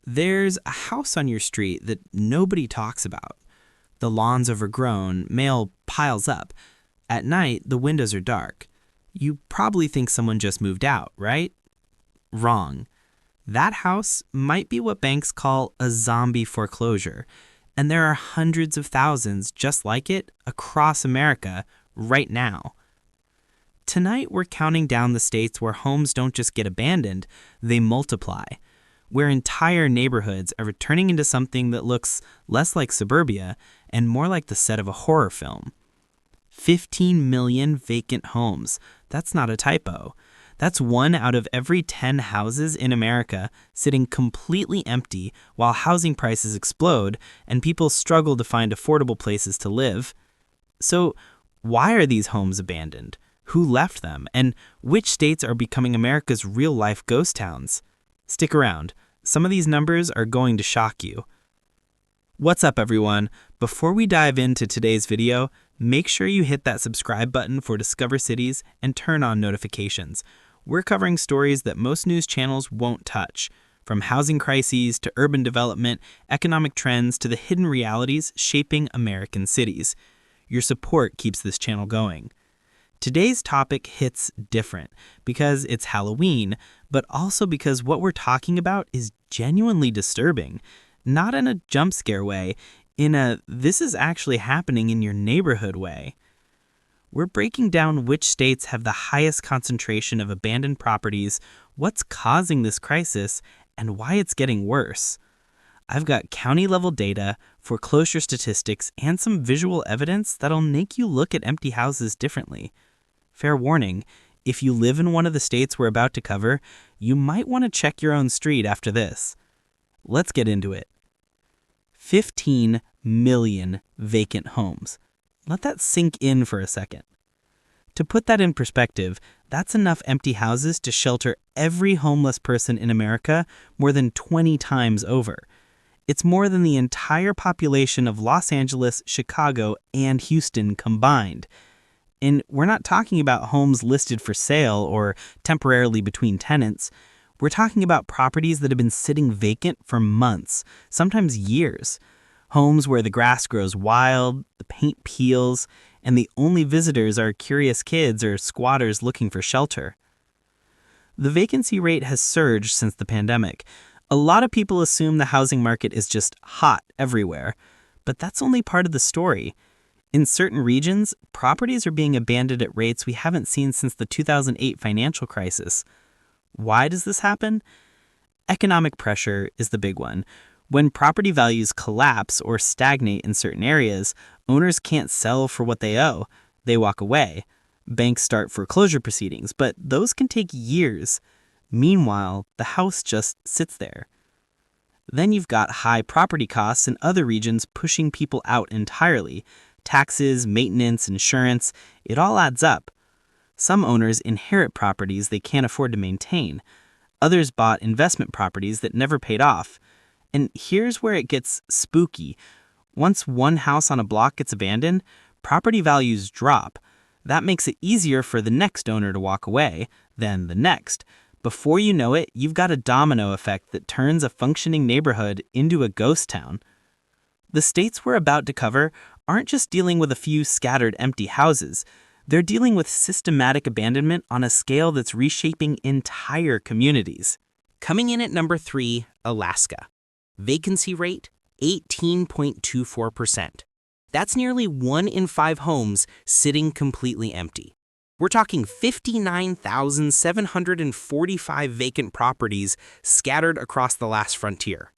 There's a house on your street that nobody talks about. The lawn's overgrown, mail piles up. At night, the windows are dark. You probably think someone just moved out, right? Wrong. That house might be what banks call a zombie foreclosure, and there are hundreds of thousands just like it across America right now. Tonight, we're counting down the states where homes don't just get abandoned, they multiply, where entire neighborhoods are turning into something that looks less like suburbia and more like the set of a horror film. 15 million vacant homes. That's not a typo. That's 1 out of every 10 houses in America sitting completely empty while housing prices explode and people struggle to find affordable places to live. So, why are these homes abandoned? Who left them? And which states are becoming America's real-life ghost towns? Stick around. Some of these numbers are going to shock you. What's up, everyone? Before we dive into today's video, make sure you hit that subscribe button for Discover Cities and turn on notifications. We're covering stories that most news channels won't touch, from housing crises to urban development, economic trends to the hidden realities shaping American cities. Your support keeps this channel going. Today's topic hits different because it's Halloween, but also because what we're talking about is genuinely disturbing. Not in a jump scare way, in a this is actually happening in your neighborhood way. We're breaking down which states have the highest concentration of abandoned properties, what's causing this crisis, and why it's getting worse. I've got county-level data, foreclosure statistics, and some visual evidence that'll make you look at empty houses differently. Fair warning, if you live in one of the states we're about to cover, you might want to check your own street after this. Let's get into it. 15 million vacant homes. Let that sink in for a second. To put that in perspective, that's enough empty houses to shelter every homeless person in America more than 20 times over. It's more than the entire population of Los Angeles, Chicago, and Houston combined. And we're not talking about homes listed for sale or temporarily between tenants. We're talking about properties that have been sitting vacant for months, sometimes years. Homes where the grass grows wild, the paint peels, and the only visitors are curious kids or squatters looking for shelter. The vacancy rate has surged since the pandemic. A lot of people assume the housing market is just hot everywhere, but that's only part of the story. In certain regions, properties are being abandoned at rates we haven't seen since the 2008 financial crisis. Why does this happen? Economic pressure is the big one. When property values collapse or stagnate in certain areas, owners can't sell for what they owe. They walk away. Banks start foreclosure proceedings, but those can take years. Meanwhile, the house just sits there. Then you've got high property costs in other regions pushing people out entirely. Taxes, maintenance, insurance, it all adds up. Some owners inherit properties they can't afford to maintain. Others bought investment properties that never paid off. And here's where it gets spooky. Once one house on a block gets abandoned, property values drop. That makes it easier for the next owner to walk away, then the next. Before you know it, you've got a domino effect that turns a functioning neighborhood into a ghost town. The states we're about to cover aren't just dealing with a few scattered empty houses. They're dealing with systematic abandonment on a scale that's reshaping entire communities. Coming in at number 3, Alaska. Vacancy rate, 18.24%. That's nearly 1 in 5 homes sitting completely empty. We're talking 59,745 vacant properties scattered across the last frontier.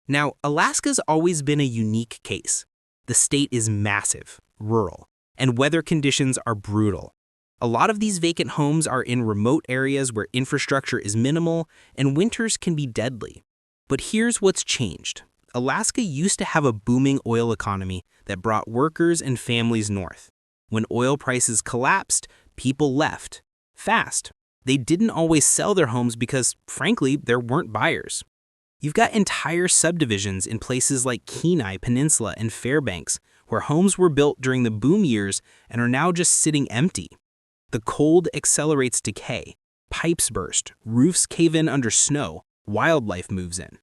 Now, Alaska's always been a unique case. The state is massive, rural, and weather conditions are brutal. A lot of these vacant homes are in remote areas where infrastructure is minimal and winters can be deadly. But here's what's changed. Alaska used to have a booming oil economy that brought workers and families north. When oil prices collapsed, people left. Fast. They didn't always sell their homes because, frankly, there weren't buyers. You've got entire subdivisions in places like Kenai Peninsula and Fairbanks, where homes were built during the boom years and are now just sitting empty. The cold accelerates decay. Pipes burst, roofs cave in under snow, wildlife moves in.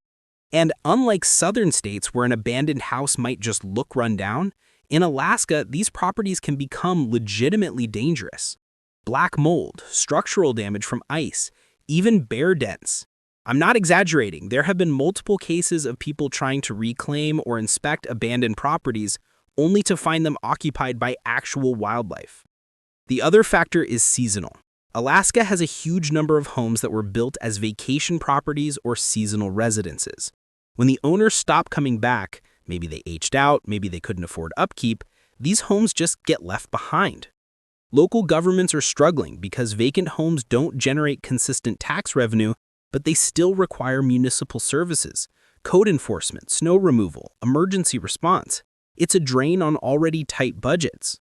And unlike southern states where an abandoned house might just look run down, in Alaska, these properties can become legitimately dangerous. Black mold, structural damage from ice, even bear dens. I'm not exaggerating. There have been multiple cases of people trying to reclaim or inspect abandoned properties only to find them occupied by actual wildlife. The other factor is seasonal. Alaska has a huge number of homes that were built as vacation properties or seasonal residences. When the owners stop coming back, maybe they aged out, maybe they couldn't afford upkeep, these homes just get left behind. Local governments are struggling because vacant homes don't generate consistent tax revenue, but they still require municipal services, code enforcement, snow removal, emergency response. It's a drain on already tight budgets.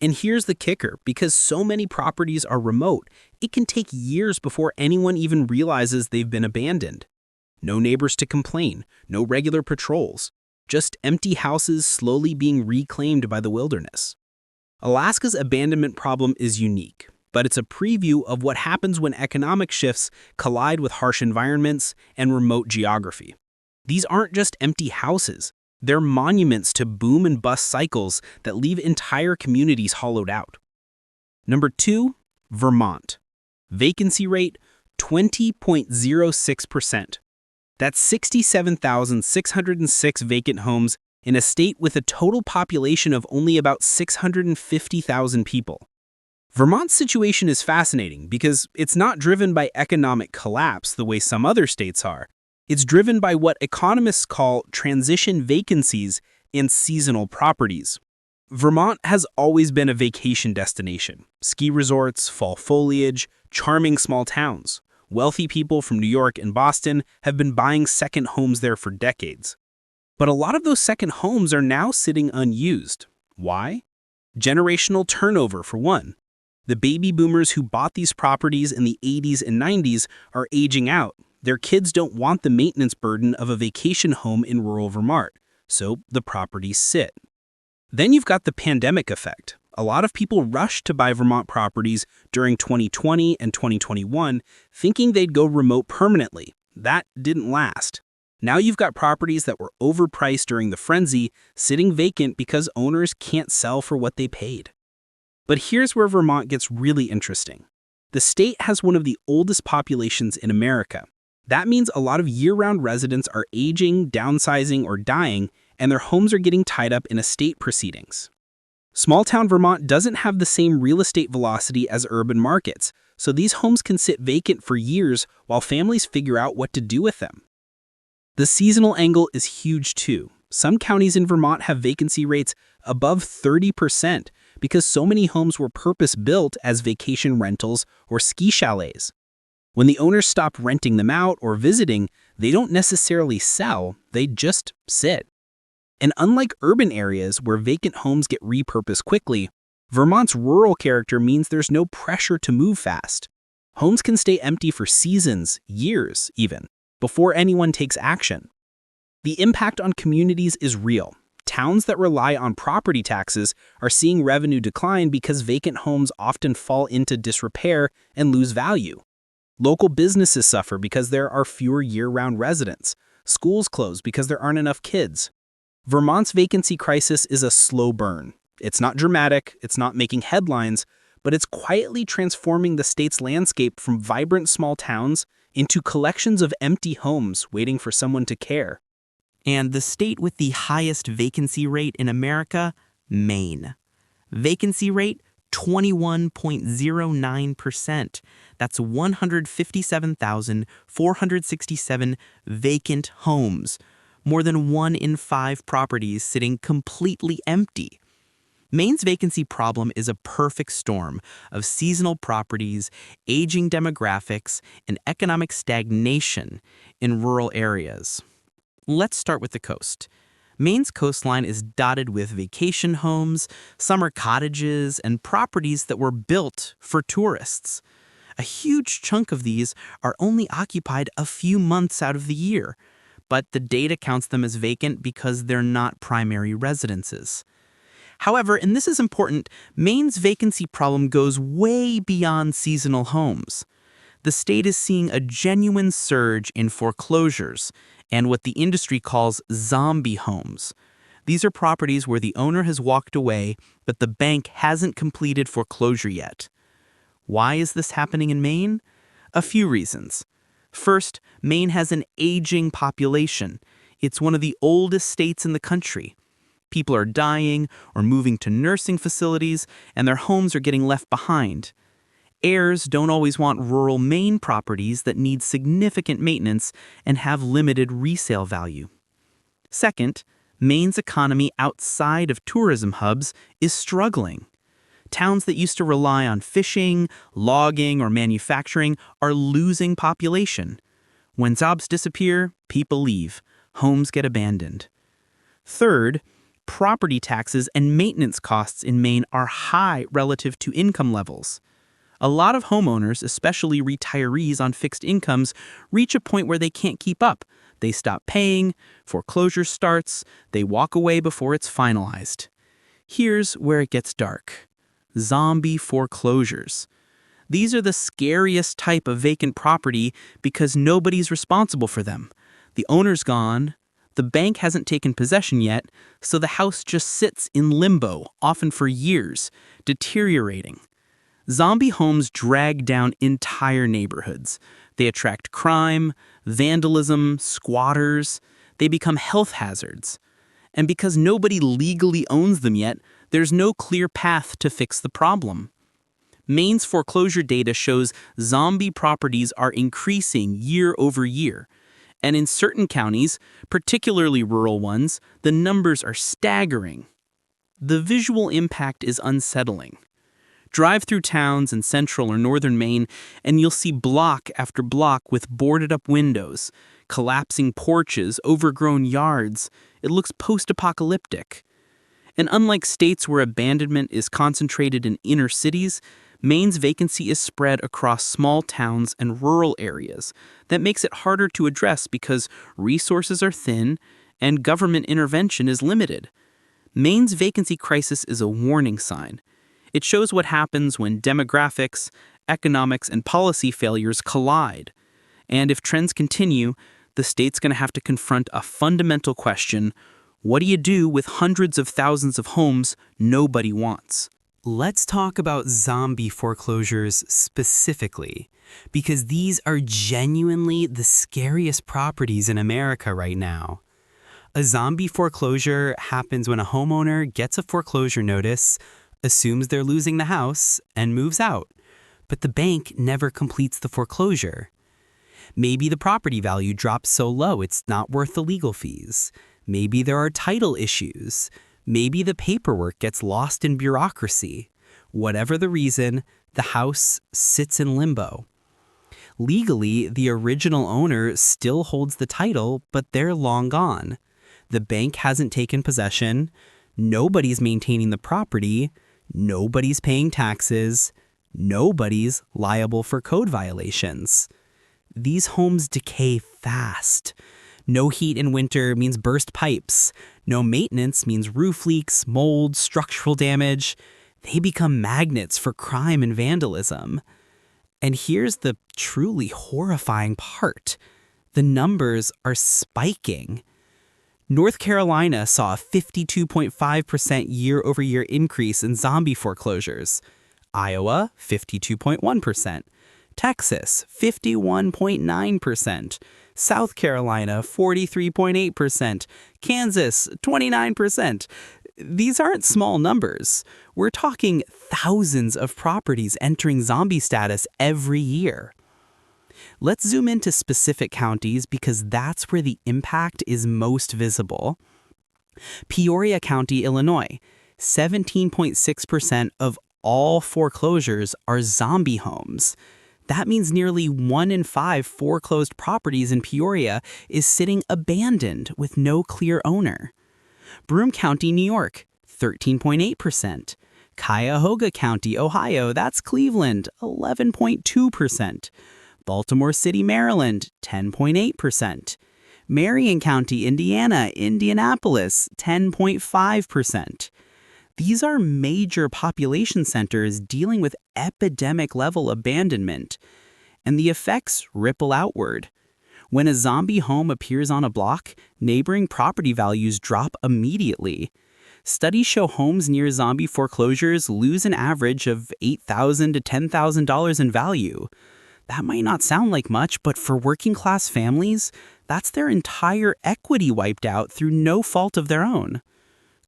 And here's the kicker, because so many properties are remote, it can take years before anyone even realizes they've been abandoned. No neighbors to complain, no regular patrols, just empty houses slowly being reclaimed by the wilderness. Alaska's abandonment problem is unique, but it's a preview of what happens when economic shifts collide with harsh environments and remote geography. These aren't just empty houses. They're monuments to boom and bust cycles that leave entire communities hollowed out. Number 2, Vermont. Vacancy rate, 20.06%. That's 67,606 vacant homes in a state with a total population of only about 650,000 people. Vermont's situation is fascinating because it's not driven by economic collapse the way some other states are. It's driven by what economists call transition vacancies and seasonal properties. Vermont has always been a vacation destination. Ski resorts, fall foliage, charming small towns. Wealthy people from New York and Boston have been buying second homes there for decades. But a lot of those second homes are now sitting unused. Why? Generational turnover, for one. The baby boomers who bought these properties in the 80s and 90s are aging out. Their kids don't want the maintenance burden of a vacation home in rural Vermont, so the properties sit. Then you've got the pandemic effect. A lot of people rushed to buy Vermont properties during 2020 and 2021, thinking they'd go remote permanently. That didn't last. Now you've got properties that were overpriced during the frenzy, sitting vacant because owners can't sell for what they paid. But here's where Vermont gets really interesting. The state has one of the oldest populations in America. That means a lot of year-round residents are aging, downsizing, or dying, and their homes are getting tied up in estate proceedings. Small-town Vermont doesn't have the same real estate velocity as urban markets, so these homes can sit vacant for years while families figure out what to do with them. The seasonal angle is huge too. Some counties in Vermont have vacancy rates above 30% because so many homes were purpose-built as vacation rentals or ski chalets. When the owners stop renting them out or visiting, they don't necessarily sell, they just sit. And unlike urban areas where vacant homes get repurposed quickly, Vermont's rural character means there's no pressure to move fast. Homes can stay empty for seasons, years even, before anyone takes action. The impact on communities is real. Towns that rely on property taxes are seeing revenue decline because vacant homes often fall into disrepair and lose value. Local businesses suffer because there are fewer year-round residents. Schools close because there aren't enough kids. Vermont's vacancy crisis is a slow burn. It's not dramatic, it's not making headlines, but it's quietly transforming the state's landscape from vibrant small towns into collections of empty homes waiting for someone to care. And the state with the highest vacancy rate in America, Maine. Vacancy rate, 21.09%. That's 157,467 vacant homes. More than 1 in 5 properties sitting completely empty. Maine's vacancy problem is a perfect storm of seasonal properties, aging demographics, and economic stagnation in rural areas. Let's start with the coast. Maine's coastline is dotted with vacation homes, summer cottages, and properties that were built for tourists. A huge chunk of these are only occupied a few months out of the year, but the data counts them as vacant because they're not primary residences. However, and this is important, Maine's vacancy problem goes way beyond seasonal homes. the state is seeing a genuine surge in foreclosures and what the industry calls zombie homes. These are properties where the owner has walked away, but the bank hasn't completed foreclosure yet. Why is this happening in Maine? A few reasons. First, Maine has an aging population. It's one of the oldest states in the country. People are dying or moving to nursing facilities, and their homes are getting left behind. Heirs don't always want rural Maine properties that need significant maintenance and have limited resale value. Second, Maine's economy outside of tourism hubs is struggling. Towns that used to rely on fishing, logging, or manufacturing are losing population. When jobs disappear, people leave. Homes get abandoned. Third, property taxes and maintenance costs in Maine are high relative to income levels. A lot of homeowners, especially retirees on fixed incomes, reach a point where they can't keep up. They stop paying, foreclosure starts, they walk away before it's finalized. Here's where it gets dark. Zombie foreclosures. These are the scariest type of vacant property because nobody's responsible for them. The owner's gone, the bank hasn't taken possession yet, so the house just sits in limbo, often for years, deteriorating. Zombie homes drag down entire neighborhoods. They attract crime, vandalism, squatters. They become health hazards. And because nobody legally owns them yet, there's no clear path to fix the problem. Maine's foreclosure data shows zombie properties are increasing year over year. And in certain counties, particularly rural ones, the numbers are staggering. The visual impact is unsettling. Drive through towns in central or northern Maine, and you'll see block after block with boarded-up windows, collapsing porches, overgrown yards. It looks post-apocalyptic. And unlike states where abandonment is concentrated in inner cities, Maine's vacancy is spread across small towns and rural areas. That makes it harder to address because resources are thin and government intervention is limited. Maine's vacancy crisis is a warning sign. It shows what happens when demographics, economics, and policy failures collide. And if trends continue, the state's going to have to confront a fundamental question: what do you do with hundreds of thousands of homes nobody wants? Let's talk about zombie foreclosures specifically, because these are genuinely the scariest properties in America right now. A zombie foreclosure happens when a homeowner gets a foreclosure notice, assumes they're losing the house, and moves out. But the bank never completes the foreclosure. Maybe the property value drops so low it's not worth the legal fees. Maybe there are title issues. Maybe the paperwork gets lost in bureaucracy. Whatever the reason, the house sits in limbo. Legally, the original owner still holds the title, but they're long gone. The bank hasn't taken possession. Nobody's maintaining the property. Nobody's paying taxes. Nobody's liable for code violations. These homes decay fast. No heat in winter means burst pipes. No maintenance means roof leaks, mold, structural damage. They become magnets for crime and vandalism. And here's the truly horrifying part. The numbers are spiking. North Carolina saw a 52.5% year-over-year increase in zombie foreclosures. Iowa, 52.1%. Texas, 51.9%. South Carolina, 43.8%. Kansas, 29%. These aren't small numbers. We're talking thousands of properties entering zombie status every year. Let's zoom into specific counties because that's where the impact is most visible. Peoria County, Illinois, 17.6% of all foreclosures are zombie homes. That means nearly 1 in 5 foreclosed properties in Peoria is sitting abandoned with no clear owner. Broome County, New York, 13.8%. Cuyahoga County, Ohio, that's Cleveland, 11.2%. Baltimore City, Maryland, 10.8%. Marion County, Indiana, Indianapolis, 10.5%. These are major population centers dealing with epidemic-level abandonment. and the effects ripple outward. When a zombie home appears on a block, neighboring property values drop immediately. Studies show homes near zombie foreclosures lose an average of $8,000 to $10,000 in value. That might not sound like much, but for working-class families, that's their entire equity wiped out through no fault of their own.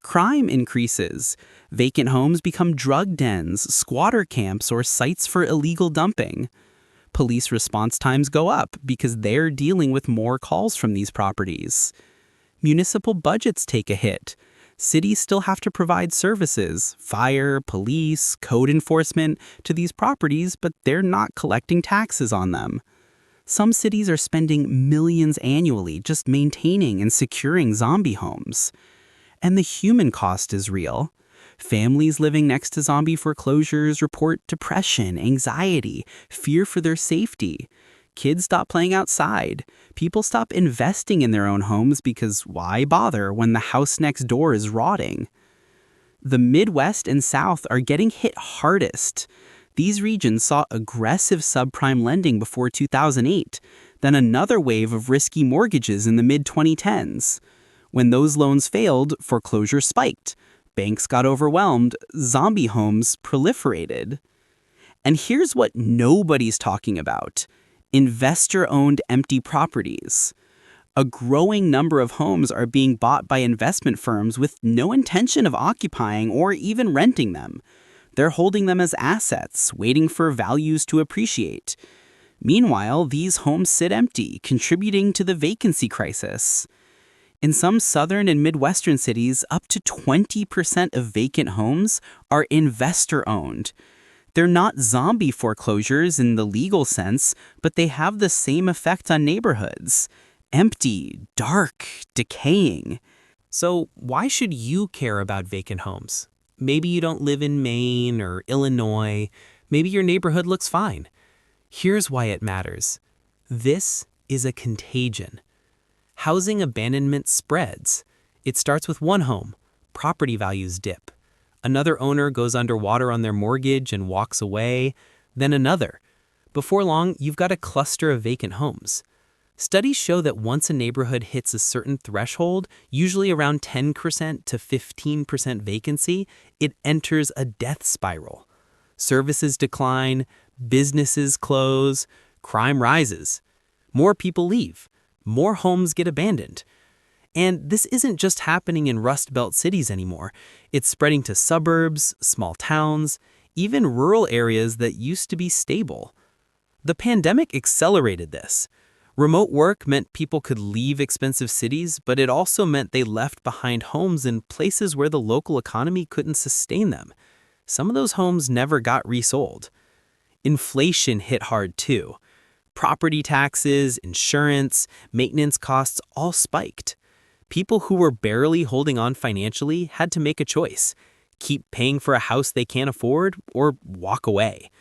Crime increases. Vacant homes become drug dens, squatter camps, or sites for illegal dumping. Police response times go up because they're dealing with more calls from these properties. Municipal budgets take a hit. Cities still have to provide services, fire, police, code enforcement, to these properties, but they're not collecting taxes on them. Some cities are spending millions annually just maintaining and securing zombie homes. And the human cost is real. Families living next to zombie foreclosures report depression, anxiety, fear for their safety. Kids stop playing outside. People stop investing in their own homes because why bother when the house next door is rotting? The Midwest and South are getting hit hardest. These regions saw aggressive subprime lending before 2008, then another wave of risky mortgages in the mid-2010s. When those loans failed, foreclosure spiked. Banks got overwhelmed, zombie homes proliferated. And here's what nobody's talking about: investor-owned empty properties. A growing number of homes are being bought by investment firms with no intention of occupying or even renting them. They're holding them as assets, waiting for values to appreciate. Meanwhile, these homes sit empty, contributing to the vacancy crisis. In some southern and Midwestern cities, up to 20% of vacant homes are investor-owned. They're not zombie foreclosures in the legal sense, but they have the same effect on neighborhoods. Empty, dark, decaying. So why should you care about vacant homes? Maybe you don't live in Maine or Illinois. Maybe your neighborhood looks fine. Here's why it matters. This is a contagion. Housing abandonment spreads. It starts with one home. Property values dip. Another owner goes underwater on their mortgage and walks away. Then another. Before long, you've got a cluster of vacant homes. Studies show that once a neighborhood hits a certain threshold, usually around 10% to 15% vacancy, it enters a death spiral. Services decline, businesses close, crime rises. More people leave. More homes get abandoned. And this isn't just happening in Rust Belt cities anymore. It's spreading to suburbs, small towns, even rural areas that used to be stable. The pandemic accelerated this. Remote work meant people could leave expensive cities, but it also meant they left behind homes in places where the local economy couldn't sustain them. Some of those homes never got resold. Inflation hit hard too. Property taxes, insurance, maintenance costs all spiked. People who were barely holding on financially had to make a choice: keep paying for a house they can't afford or walk away.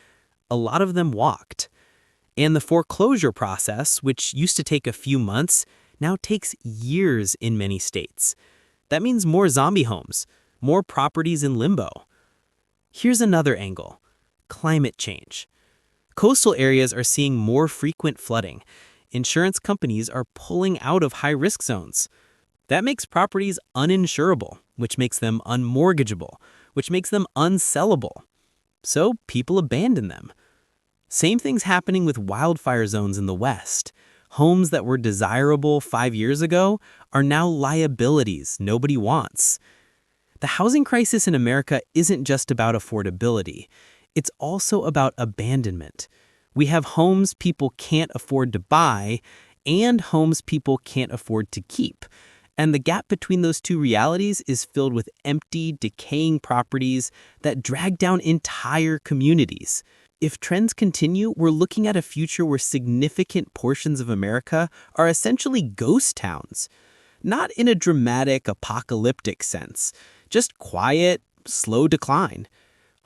A lot of them walked. And the foreclosure process, which used to take a few months, now takes years in many states. That means more zombie homes, more properties in limbo. Here's another angle: climate change. Coastal areas are seeing more frequent flooding. Insurance companies are pulling out of high-risk zones. That makes properties uninsurable, which makes them unmortgageable, which makes them unsellable. So people abandon them. Same thing's happening with wildfire zones in the West. Homes that were desirable 5 years ago are now liabilities nobody wants. The housing crisis in America isn't just about affordability. It's also about abandonment. We have homes people can't afford to buy and homes people can't afford to keep. And the gap between those two realities is filled with empty, decaying properties that drag down entire communities. If trends continue, we're looking at a future where significant portions of America are essentially ghost towns. Not in a dramatic, apocalyptic sense, just quiet, slow decline.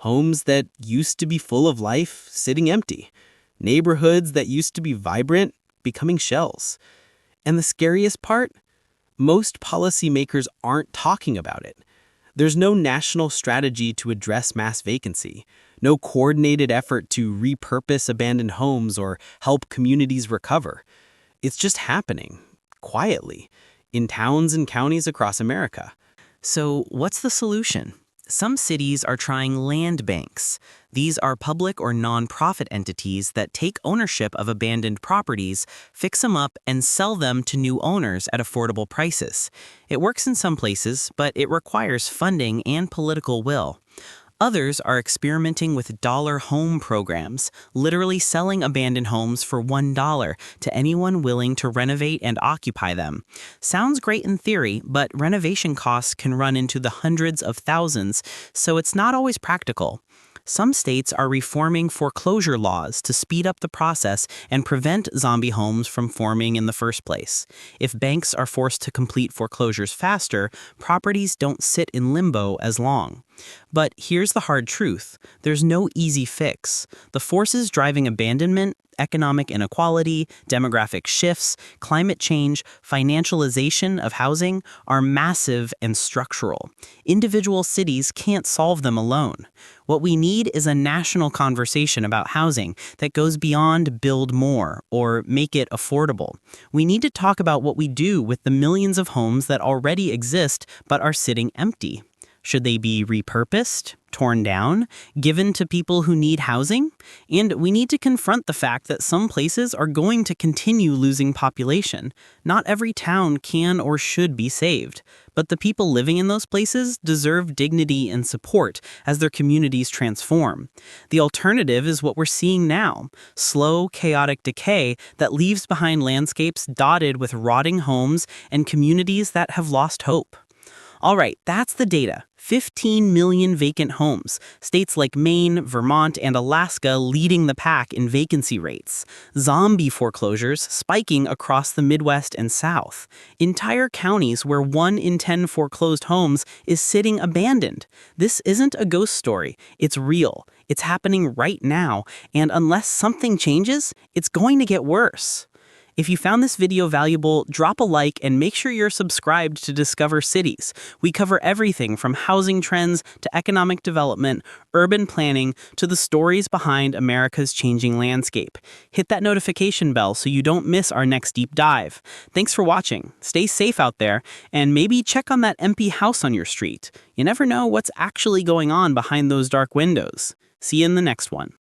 Homes that used to be full of life sitting empty. Neighborhoods that used to be vibrant becoming shells. And the scariest part? Most policymakers aren't talking about it. There's no national strategy to address mass vacancy. No coordinated effort to repurpose abandoned homes or help communities recover. It's just happening, quietly, in towns and counties across America. So, what's the solution? Some cities are trying land banks. These are public or nonprofit entities that take ownership of abandoned properties, fix them up, and sell them to new owners at affordable prices. It works in some places, but it requires funding and political will. Others are experimenting with dollar home programs, literally selling abandoned homes for $1 to anyone willing to renovate and occupy them. Sounds great in theory, but renovation costs can run into the hundreds of thousands, so it's not always practical. Some states are reforming foreclosure laws to speed up the process and prevent zombie homes from forming in the first place. If banks are forced to complete foreclosures faster, properties don't sit in limbo as long. But here's the hard truth. There's no easy fix. The forces driving abandonment, economic inequality, demographic shifts, climate change, financialization of housing are massive and structural. Individual cities can't solve them alone. What we need is a national conversation about housing that goes beyond build more or make it affordable. We need to talk about what we do with the millions of homes that already exist but are sitting empty. Should they be repurposed, torn down, given to people who need housing? And we need to confront the fact that some places are going to continue losing population. Not every town can or should be saved, but the people living in those places deserve dignity and support as their communities transform. The alternative is what we're seeing now: slow, chaotic decay that leaves behind landscapes dotted with rotting homes and communities that have lost hope. All right, that's the data. 15 million vacant homes. States like Maine, Vermont, and Alaska leading the pack in vacancy rates. Zombie foreclosures spiking across the Midwest and South. Entire counties where 1 in 10 foreclosed homes is sitting abandoned. This isn't a ghost story. It's real. It's happening right now, and unless something changes, it's going to get worse. If you found this video valuable, drop a like and make sure you're subscribed to Discover Cities. We cover everything from housing trends to economic development, urban planning, to the stories behind America's changing landscape. Hit that notification bell so you don't miss our next deep dive. Thanks for watching. Stay safe out there, and maybe check on that empty house on your street. You never know what's actually going on behind those dark windows. See you in the next one.